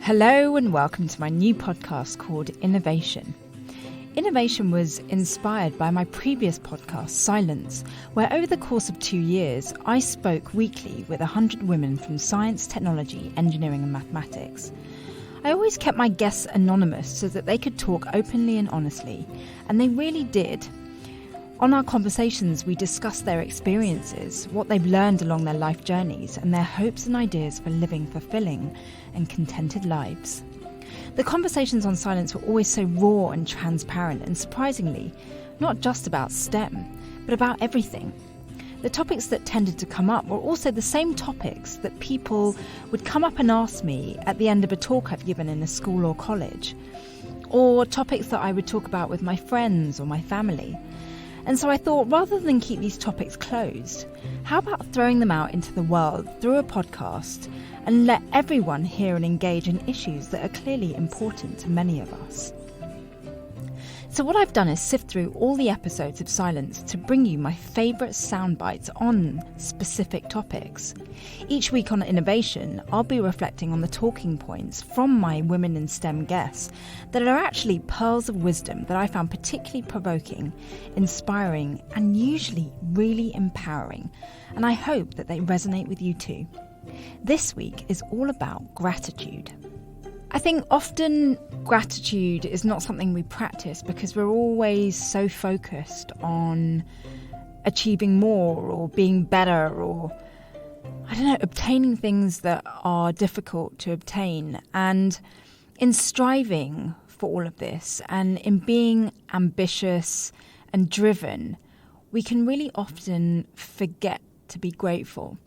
Hello and welcome to my new podcast called Innervation. Innervation was inspired by my previous podcast, Silence, where over the course of 2 years, I spoke weekly with 100 women from science, technology, engineering and mathematics. I always kept my guests anonymous so that they could talk openly and honestly, and they really did. On our conversations, we discussed their experiences, what they've learned along their life journeys, and their hopes and ideas for living fulfilling and contented lives. The conversations on Silence were always so raw and transparent, and surprisingly, not just about STEM, but about everything. The topics that tended to come up were also the same topics that people would come up and ask me at the end of a talk I've given in a school or college, or topics that I would talk about with my friends or my family. And so I thought, rather than keep these topics closed, how about throwing them out into the world through a podcast and let everyone hear and engage in issues that are clearly important to many of us? So what I've done is sift through all the episodes of Silence to bring you my favourite sound bites on specific topics. Each week on Innervation, I'll be reflecting on the talking points from my Women in STEM guests that are actually pearls of wisdom that I found particularly provoking, inspiring, and usually really empowering. And I hope that they resonate with you too. This week is all about gratitude. I think often gratitude is not something we practice because we're always so focused on achieving more or being better or, obtaining things that are difficult to obtain. And in striving for all of this and in being ambitious and driven, we can really often forget to be grateful.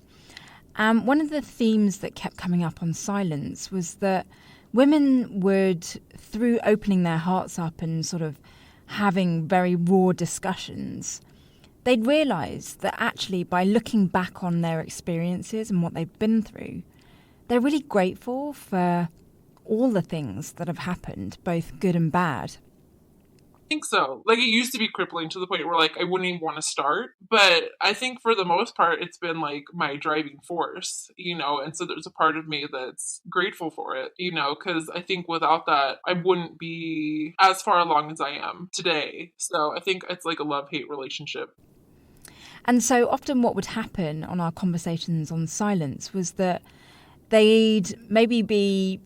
And one of the themes that kept coming up on Silence was that women would, through opening their hearts up and sort of having very raw discussions, they'd realise that actually by looking back on their experiences and what they've been through, they're really grateful for all the things that have happened, both good and bad. I think so. It used to be crippling to the point where I wouldn't even want to start. But I think for the most part, it's been my driving force, and so there's a part of me that's grateful for it, because I think without that, I wouldn't be as far along as I am today. So I think it's like a love-hate relationship. And so often what would happen on our conversations on Silence was that they'd maybe be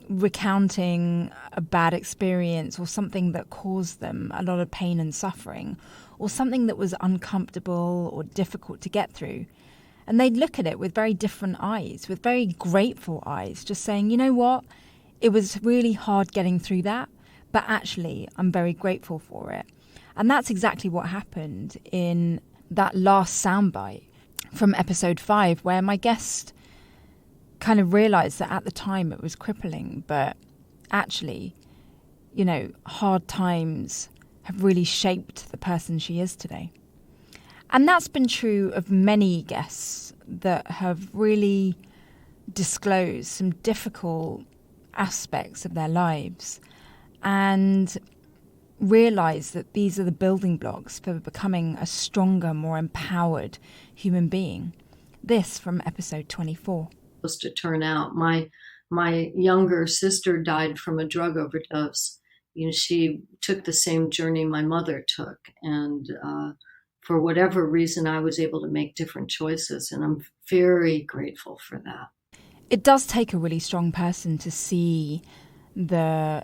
recounting a bad experience or something that caused them a lot of pain and suffering, or something that was uncomfortable or difficult to get through. And they'd look at it with very different eyes, with very grateful eyes, just saying, you know what, it was really hard getting through that, but actually I'm very grateful for it. And that's exactly what happened in that last soundbite from episode 5, where my guest kind of realised that at the time it was crippling, but actually, hard times have really shaped the person she is today. And that's been true of many guests that have really disclosed some difficult aspects of their lives and realised that these are the building blocks for becoming a stronger, more empowered human being. This from episode 24. To turn out. My younger sister died from a drug overdose. She took the same journey my mother took, and for whatever reason, I was able to make different choices, and I'm very grateful for that. It does take a really strong person to see the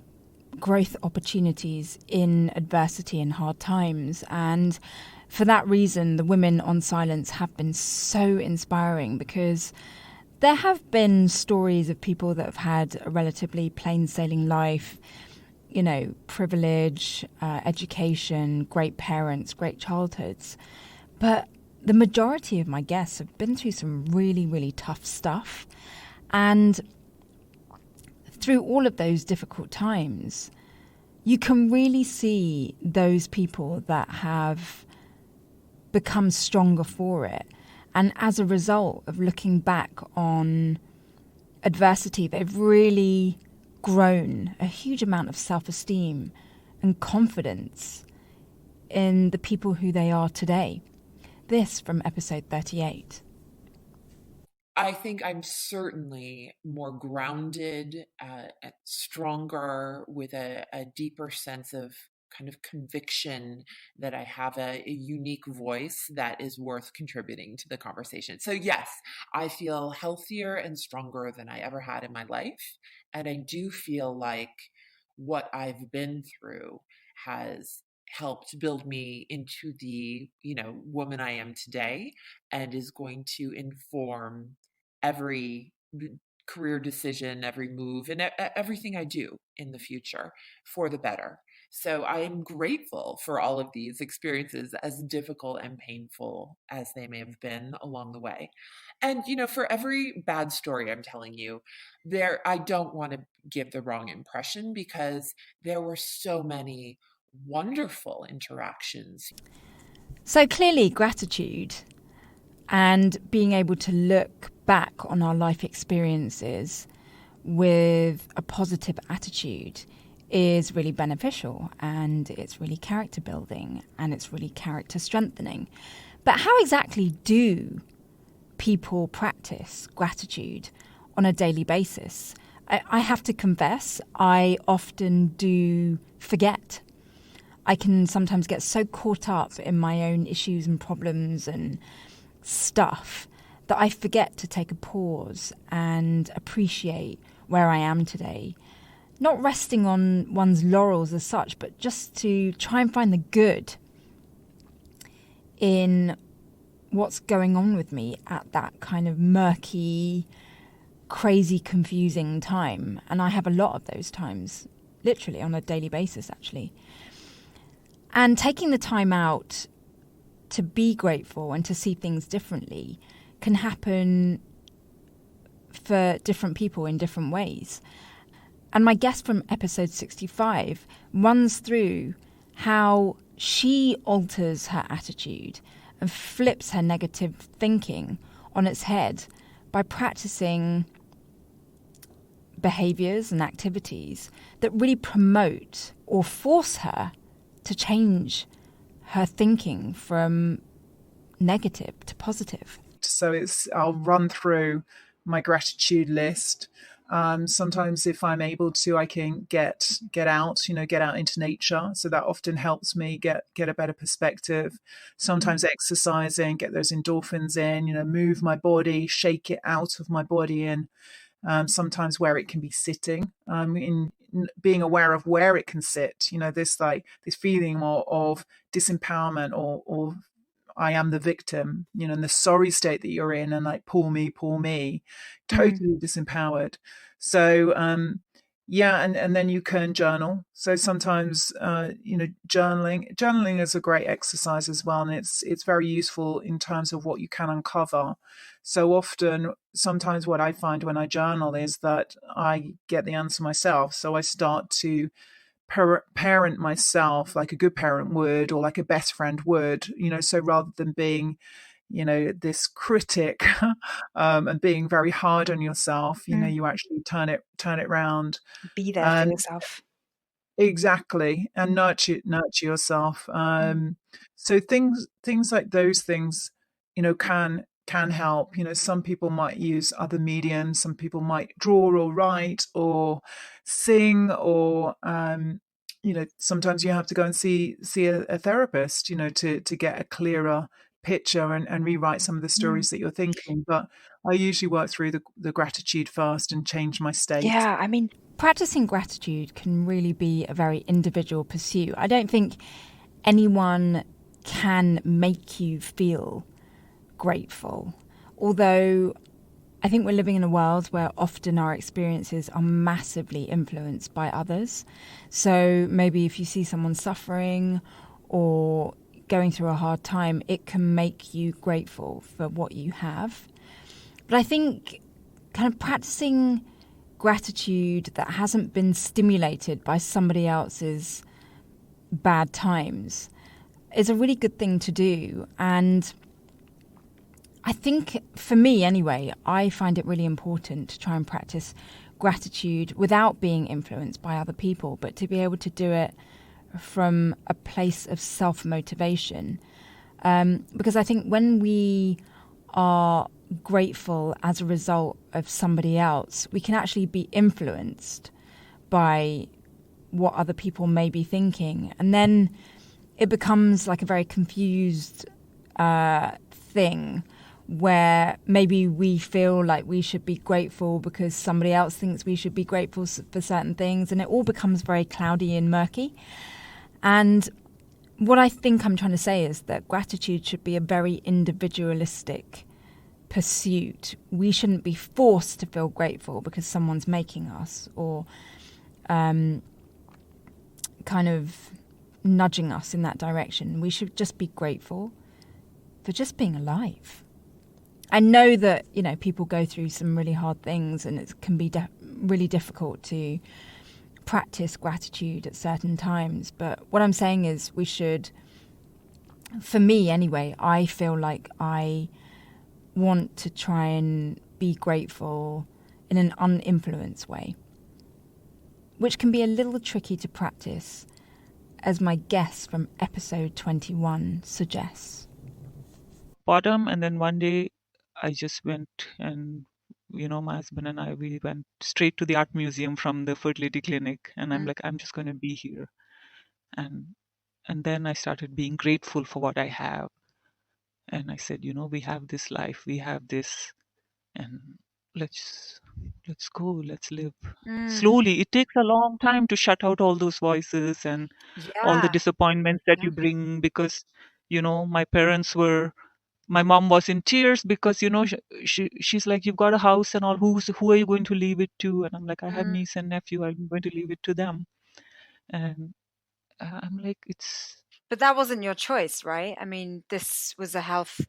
growth opportunities in adversity and hard times, and for that reason, the women on Silence have been so inspiring, because there have been stories of people that have had a relatively plain sailing life, privilege, education, great parents, great childhoods. But the majority of my guests have been through some really, really tough stuff. And through all of those difficult times, you can really see those people that have become stronger for it. And as a result of looking back on adversity, they've really grown a huge amount of self-esteem and confidence in the people who they are today. This from episode 38. I think I'm certainly more grounded, stronger, with a deeper sense of kind of conviction that I have a unique voice that is worth contributing to the conversation. So, yes, I feel healthier and stronger than I ever had in my life. And I do feel like what I've been through has helped build me into the, woman I am today, and is going to inform every career decision, every move, and everything I do in the future for the better. So I am grateful for all of these experiences, as difficult and painful as they may have been along the way. And, for every bad story I'm telling you, I don't want to give the wrong impression, because there were so many wonderful interactions. So clearly, gratitude and being able to look back on our life experiences with a positive attitude is really beneficial, and it's really character building, and it's really character strengthening. But how exactly do people practice gratitude on a daily basis? I have to confess, I often do forget. I can sometimes get so caught up in my own issues and problems and stuff that I forget to take a pause and appreciate where I am today. Not resting on one's laurels as such, but just to try and find the good in what's going on with me at that kind of murky, crazy, confusing time. And I have a lot of those times, literally on a daily basis, actually. And taking the time out to be grateful and to see things differently can happen for different people in different ways. And my guest from episode 65 runs through how she alters her attitude and flips her negative thinking on its head by practicing behaviors and activities that really promote or force her to change her thinking from negative to positive. So I'll run through my gratitude list. Sometimes if I'm able to, I can get out into nature. So that often helps me get a better perspective. Sometimes exercising, get those endorphins in, move my body, shake it out of my body. And sometimes where it can be sitting, in being aware of where it can sit, this feeling of disempowerment or I am the victim, and the sorry state that you're in, and like, poor me, totally disempowered. So, and then you can journal. So sometimes, journaling is a great exercise as well. And it's very useful in terms of what you can uncover. So sometimes what I find when I journal is that I get the answer myself. So I start to parent myself like a good parent would, or like a best friend would, so rather than being, this critic and being very hard on yourself, you actually turn it around. Be there for yourself. Exactly. And nurture yourself. So things like those things, can help. Some people might use other mediums. Some people might draw or write or sing, or sometimes you have to go and see a therapist, to get a clearer picture and rewrite some of the stories that you're thinking. But I usually work through the gratitude first and change my state. Yeah, I mean, practicing gratitude can really be a very individual pursuit. I don't think anyone can make you feel grateful, although I think we're living in a world where often our experiences are massively influenced by others. So maybe if you see someone suffering or going through a hard time, it can make you grateful for what you have. But I think kind of practicing gratitude that hasn't been stimulated by somebody else's bad times is a really good thing to do. And I think, for me anyway, I find it really important to try and practice gratitude without being influenced by other people, but to be able to do it from a place of self-motivation. Because I think when we are grateful as a result of somebody else, we can actually be influenced by what other people may be thinking. And then it becomes like a very confused thing where maybe we feel like we should be grateful because somebody else thinks we should be grateful for certain things. And it all becomes very cloudy and murky. And what I think I'm trying to say is that gratitude should be a very individualistic pursuit. We shouldn't be forced to feel grateful because someone's making us or kind of nudging us in that direction. We should just be grateful for just being alive. I know that, people go through some really hard things and it can be really difficult to practice gratitude at certain times. But what I'm saying is we should, for me anyway, I feel like I want to try and be grateful in an uninfluenced way, which can be a little tricky to practice, as my guest from episode 21 suggests. Bottom, and then one day I just went and my husband and I, we went straight to the art museum from the fertility clinic, and I'm like, I'm just going to be here. And then I started being grateful for what I have. And I said, we have this life, we have this, and let's go, let's live. Slowly. It takes a long time to shut out all those voices and all the disappointments that you bring, because my mom was in tears because she's like, you've got a house and all, who are you going to leave it to? And I'm like, I have niece and nephew, I'm going to leave it to them. And I'm like, but that wasn't your choice, right? I mean, this was a health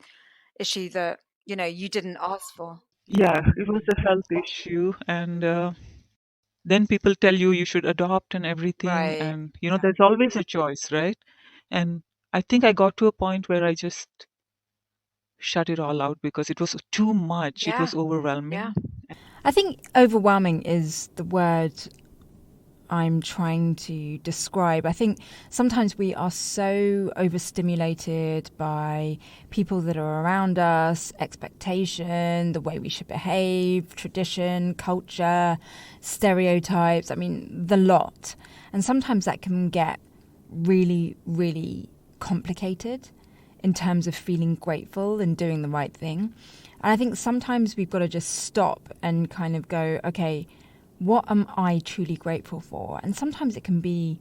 issue that you didn't ask for. Yeah, it was a health issue. And then people tell you should adopt and everything, Right. and there's always a choice, right? And I think I got to a point where I just shut it all out because it was too much. It was overwhelming. I think overwhelming is the word I'm trying to describe. I think sometimes we are so overstimulated by people that are around us, expectation, the way we should behave, tradition, culture, stereotypes, the lot. And sometimes that can get really, really complicated in terms of feeling grateful and doing the right thing. And I think sometimes we've got to just stop and kind of go, okay, what am I truly grateful for? And sometimes it can be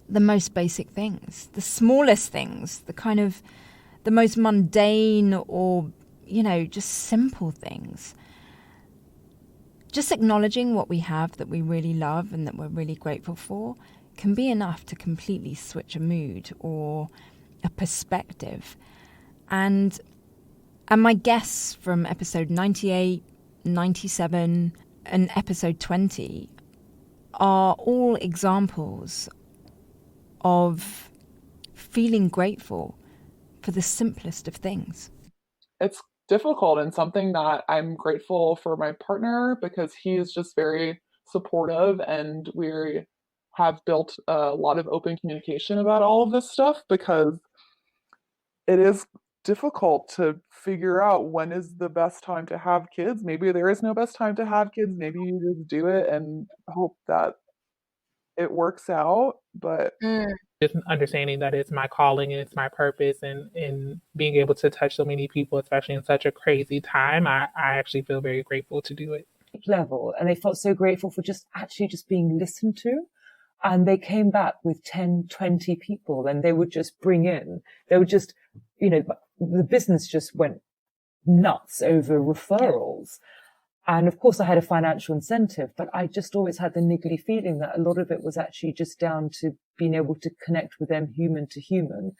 the most basic things, the smallest things, the most mundane or, just simple things. Just acknowledging what we have that we really love and that we're really grateful for can be enough to completely switch a mood or a perspective. And my guests from episode 98, 97 and episode 20 are all examples of feeling grateful for the simplest of things. It's difficult and something that I'm grateful for my partner because he's just very supportive, and we have built a lot of open communication about all of this stuff, because it is difficult to figure out when is the best time to have kids. Maybe there is no best time to have kids. Maybe you just do it and hope that it works out. But just understanding that it's my calling and it's my purpose, and being able to touch so many people, especially in such a crazy time, I actually feel very grateful to do it. Level, and they felt so grateful for just being listened to. And they came back with 10, 20 people, and they would just the business just went nuts over referrals. And of course I had a financial incentive, but I just always had the niggly feeling that a lot of it was actually just down to being able to connect with them human to human.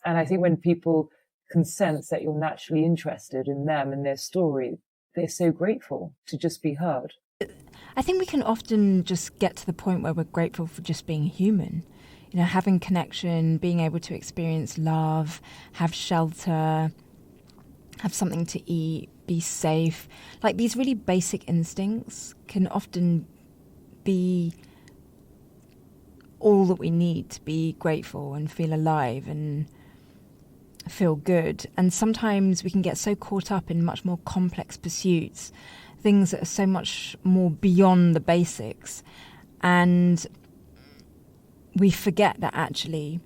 And I think when people can sense that you're naturally interested in them and their story, they're so grateful to just be heard. I think we can often just get to the point where we're grateful for just being human, having connection, being able to experience love, have shelter, have something to eat, be safe. Like these really basic instincts can often be all that we need to be grateful and feel alive and feel good. And sometimes we can get so caught up in much more complex pursuits, things that are so much more beyond the basics. And we forget that actually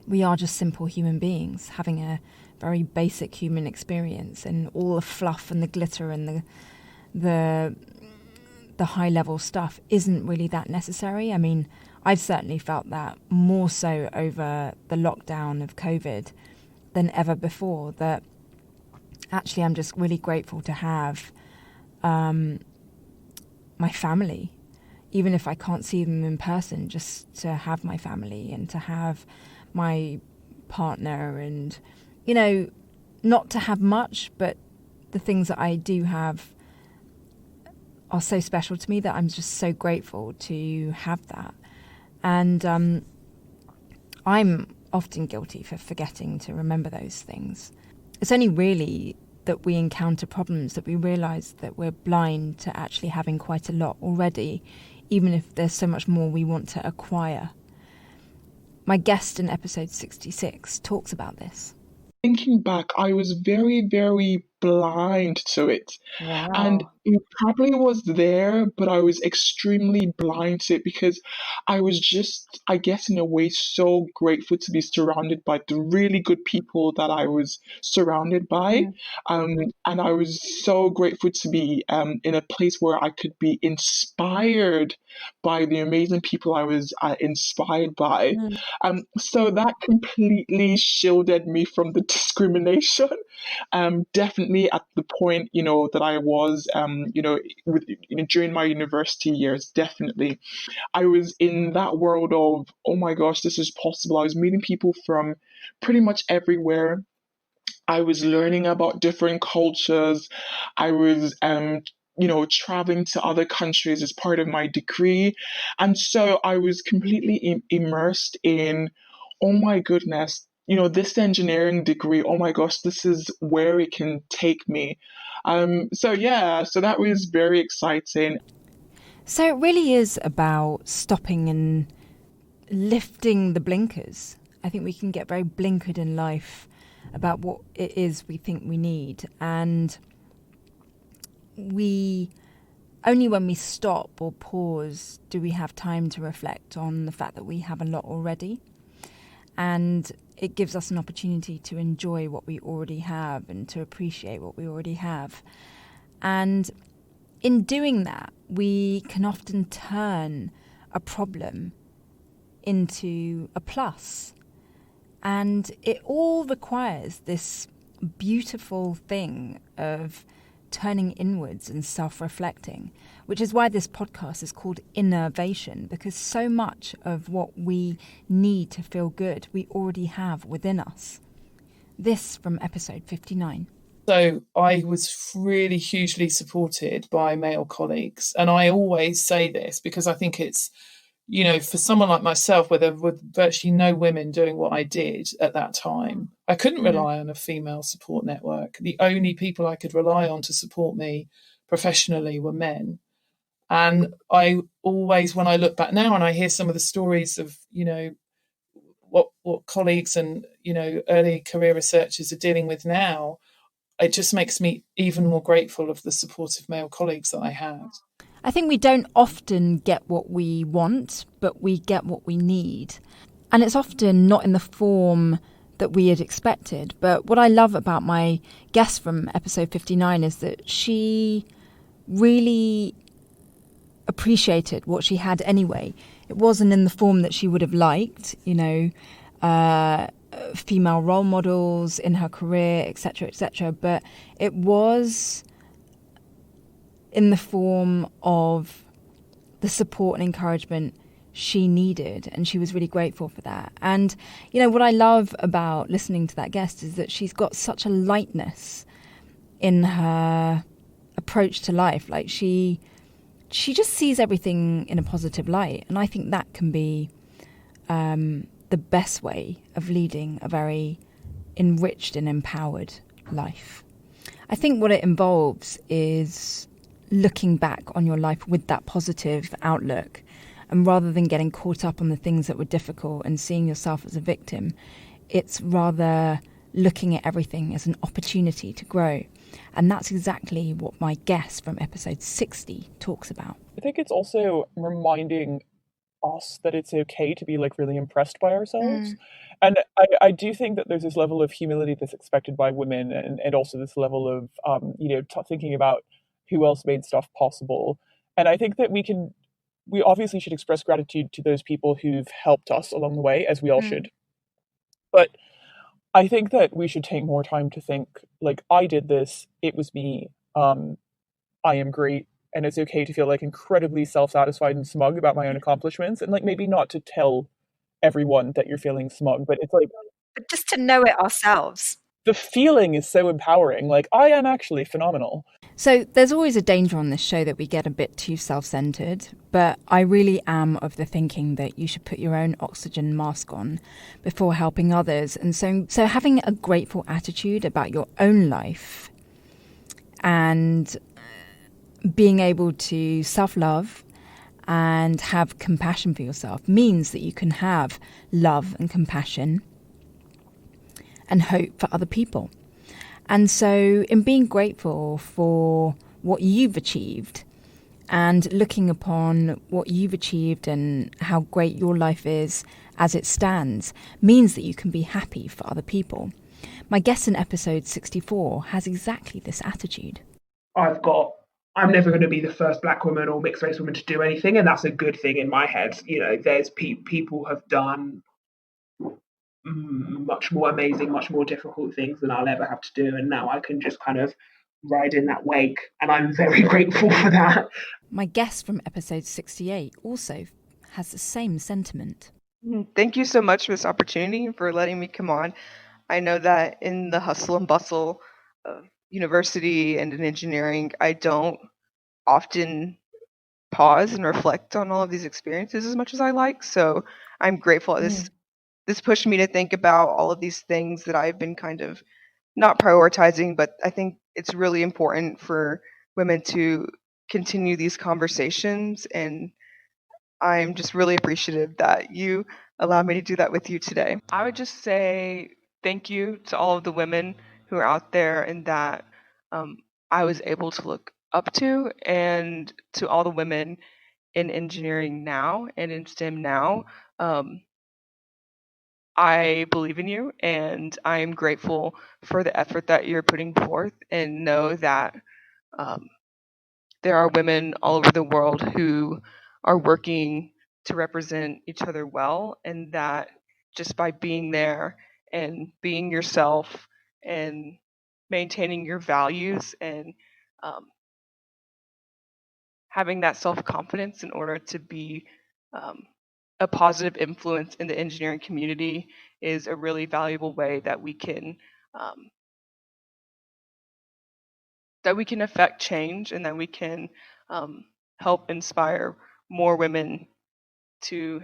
we are just simple human beings having a very basic human experience, and all the fluff and the glitter and the high level stuff isn't really that necessary. I mean, I've certainly felt that more so over the lockdown of COVID than ever before, that actually I'm just really grateful to have my family, even if I can't see them in person, just to have my family and to have my partner, and, you know, not to have much, but the things that I do have are so special to me that I'm just so grateful to have that. And I'm often guilty for forgetting to remember those things. It's only really that we encounter problems that we realise that we're blind to actually having quite a lot already, even if there's so much more we want to acquire. My guest in episode 66 talks about this. Thinking back, I was very, very blind to it. Wow. And it probably was there, but I was extremely blind to it because I was just, I guess, in a way, so grateful to be surrounded by the really good people that I was surrounded by. And I was so grateful to be in a place where I could be inspired by the amazing people I was inspired by. So that completely shielded me from the discrimination. Definitely at the point, that I was, during my university years, definitely, I was in that world of, oh my gosh, this is possible. I was meeting people from pretty much everywhere. I was learning about different cultures. I was, traveling to other countries as part of my degree. And so I was completely immersed in, oh my goodness, this engineering degree, oh my gosh, this is where it can take me. So that was very exciting. So it really is about stopping and lifting the blinkers. I think we can get very blinkered in life about what it is we think we need. And only when we stop or pause do we have time to reflect on the fact that we have a lot already. And it gives us an opportunity to enjoy what we already have and to appreciate what we already have. And in doing that, we can often turn a problem into a plus. And it all requires this beautiful thing of turning inwards and self-reflecting, which is why this podcast is called Innervation, because so much of what we need to feel good we already have within us. This from episode 59. So I was really hugely supported by male colleagues. And I always say this because I think it's, for someone like myself, where there were virtually no women doing what I did at that time, I couldn't rely on a female support network. The only people I could rely on to support me professionally were men. And I always, when I look back now and I hear some of the stories of, what colleagues and, early career researchers are dealing with now, it just makes me even more grateful of the supportive male colleagues that I had. I think we don't often get what we want, but we get what we need. And it's often not in the form that we had expected. But what I love about my guest from episode 59 is that she really appreciated what she had anyway. It wasn't in the form that she would have liked, female role models in her career, etc., but it was in the form of the support and encouragement she needed, and she was really grateful for that. And what I love about listening to that guest is that she's got such a lightness in her approach to life. Like she just sees everything in a positive light, and I think that can be the best way of leading a very enriched and empowered life. I think what it involves is looking back on your life with that positive outlook, and rather than getting caught up on the things that were difficult and seeing yourself as a victim, it's rather looking at everything as an opportunity to grow. And that's exactly what my guest from episode 60 talks about. I think it's also reminding us that it's okay to be like really impressed by ourselves. And I do think that there's this level of humility that's expected by women, and also this level of thinking about who else made stuff possible. And I think that we obviously should express gratitude to those people who've helped us along the way, as we all should. But I think that we should take more time to think, like, I did this, it was me, I am great. And it's okay to feel like incredibly self-satisfied and smug about my own accomplishments, and like maybe not to tell everyone that you're feeling smug, but it's like, but just to know it ourselves. The feeling is so empowering. Like, I am actually phenomenal. So there's always a danger on this show that we get a bit too self-centered, but I really am of the thinking that you should put your own oxygen mask on before helping others. And so having a grateful attitude about your own life and being able to self-love and have compassion for yourself means that you can have love and compassion and hope for other people. And so in being grateful for what you've achieved and looking upon what you've achieved and how great your life is as it stands means that you can be happy for other people. My guest in episode 64 has exactly this attitude. I'm never going to be the first black woman or mixed race woman to do anything, and that's a good thing in my head. You know, there's people have done much more amazing, much more difficult things than I'll ever have to do, and now I can just kind of ride in that wake, and I'm very grateful for that. My guest from episode 68 also has the same sentiment. Thank you so much for this opportunity, for letting me come on. I know that in the hustle and bustle of university and in engineering, I don't often pause and reflect on all of these experiences as much as I like. So I'm grateful. This pushed me to think about all of these things that I've been kind of not prioritizing, but I think it's really important for women to continue these conversations. And I'm just really appreciative that you allowed me to do that with you today. I would just say thank you to all of the women who are out there and that I was able to look up to, and to all the women in engineering now and in STEM now. I believe in you, and I'm grateful for the effort that you're putting forth, and know that there are women all over the world who are working to represent each other well, and that just by being there and being yourself and maintaining your values and having that self-confidence in order to be a positive influence in the engineering community is a really valuable way that we can affect change, and that we can help inspire more women to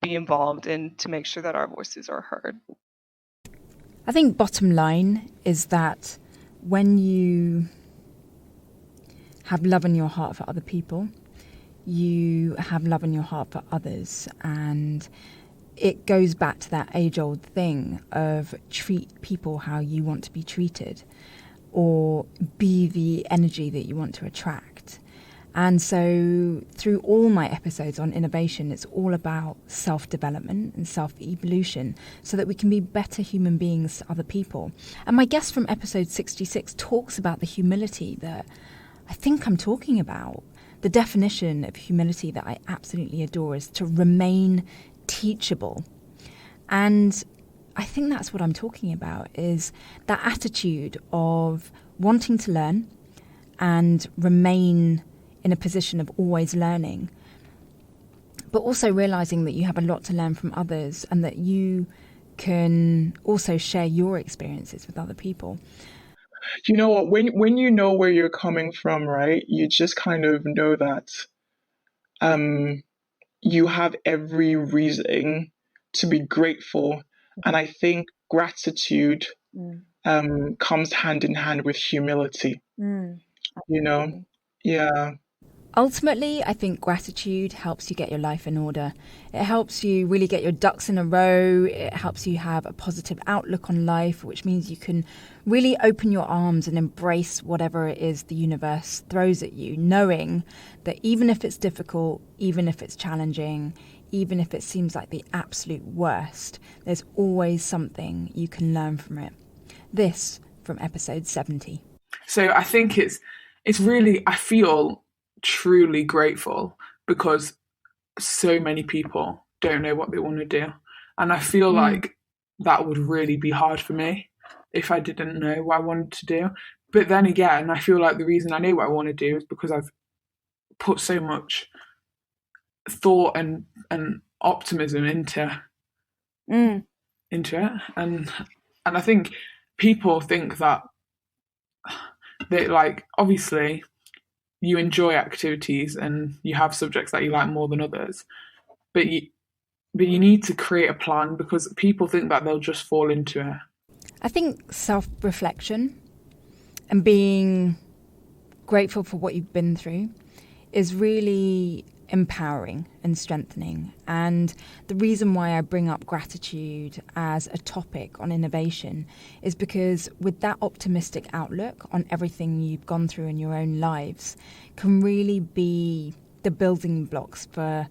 be involved and to make sure that our voices are heard. I think bottom line is that when you have love in your heart for other people, you have love in your heart for others. And it goes back to that age-old thing of treat people how you want to be treated, or be the energy that you want to attract. And so through all my episodes on innovation, it's all about self-development and self-evolution so that we can be better human beings to other people. And my guest from episode 66 talks about the humility that I think I'm talking about. The definition of humility that I absolutely adore is to remain teachable. And I think that's what I'm talking about, is that attitude of wanting to learn and remain in a position of always learning, but also realizing that you have a lot to learn from others and that you can also share your experiences with other people. You know what? When you know where you're coming from, right? You just kind of know that you have every reason to be grateful, and I think gratitude comes hand in hand with humility. You know, yeah. Ultimately, I think gratitude helps you get your life in order. It helps you really get your ducks in a row. It helps you have a positive outlook on life, which means you can really open your arms and embrace whatever it is the universe throws at you, knowing that even if it's difficult, even if it's challenging, even if it seems like the absolute worst, there's always something you can learn from it. This from episode 70. So I think it's really, I feel truly grateful because so many people don't know what they want to do. And I feel like that would really be hard for me if I didn't know what I wanted to do. But then again, I feel like the reason I know what I want to do is because I've put so much thought and optimism into it. And I think people think that like, obviously you enjoy activities and you have subjects that you like more than others, but you need to create a plan, because people think that they'll just fall into it. I think self-reflection and being grateful for what you've been through is really empowering and strengthening. And the reason why I bring up gratitude as a topic on innovation is because with that optimistic outlook on everything you've gone through in your own lives can really be the building blocks for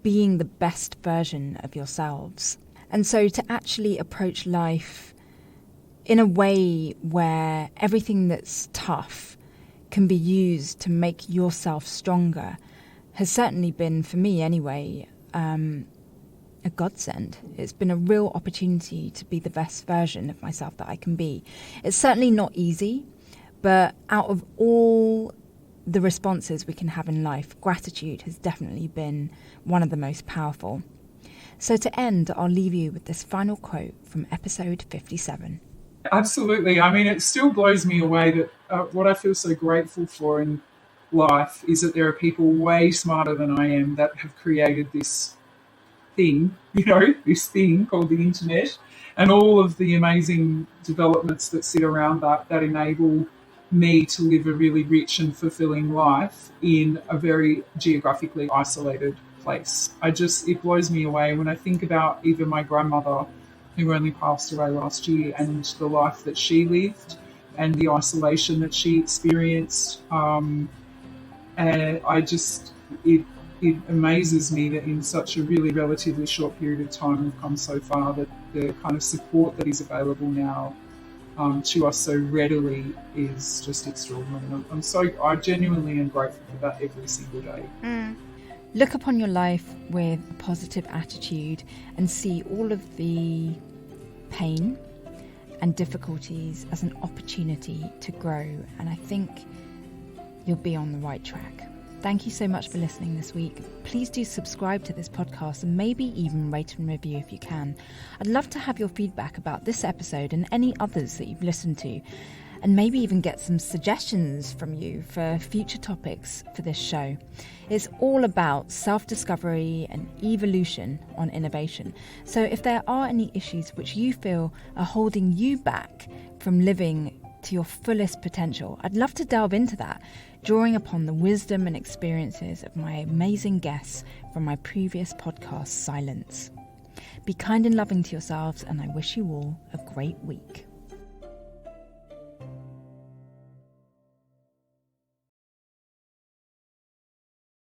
being the best version of yourselves. And so to actually approach life in a way where everything that's tough can be used to make yourself stronger has certainly been, for me anyway, a godsend. It's been a real opportunity to be the best version of myself that I can be. It's certainly not easy, but out of all the responses we can have in life, gratitude has definitely been one of the most powerful. So to end, I'll leave you with this final quote from episode 57. Absolutely. I mean, it still blows me away that what I feel so grateful for in life is that there are people way smarter than I am that have created this thing, this thing called the internet, and all of the amazing developments that sit around that enable me to live a really rich and fulfilling life in a very geographically isolated place. It blows me away when I think about even my grandmother, who only passed away last year, and the life that she lived and the isolation that she experienced. And it amazes me that in such a really relatively short period of time we've come so far, that the kind of support that is available now to us so readily is just extraordinary. I genuinely am grateful for that every single day. Look upon your life with a positive attitude and see all of the pain and difficulties as an opportunity to grow. And I think you'll be on the right track. Thank you so much for listening this week. Please do subscribe to this podcast and maybe even rate and review if you can. I'd love to have your feedback about this episode and any others that you've listened to, and maybe even get some suggestions from you for future topics for this show. It's all about self-discovery and evolution on innovation. So if there are any issues which you feel are holding you back from living to your fullest potential, I'd love to delve into that, drawing upon the wisdom and experiences of my amazing guests from my previous podcast, Silence. Be kind and loving to yourselves, and I wish you all a great week.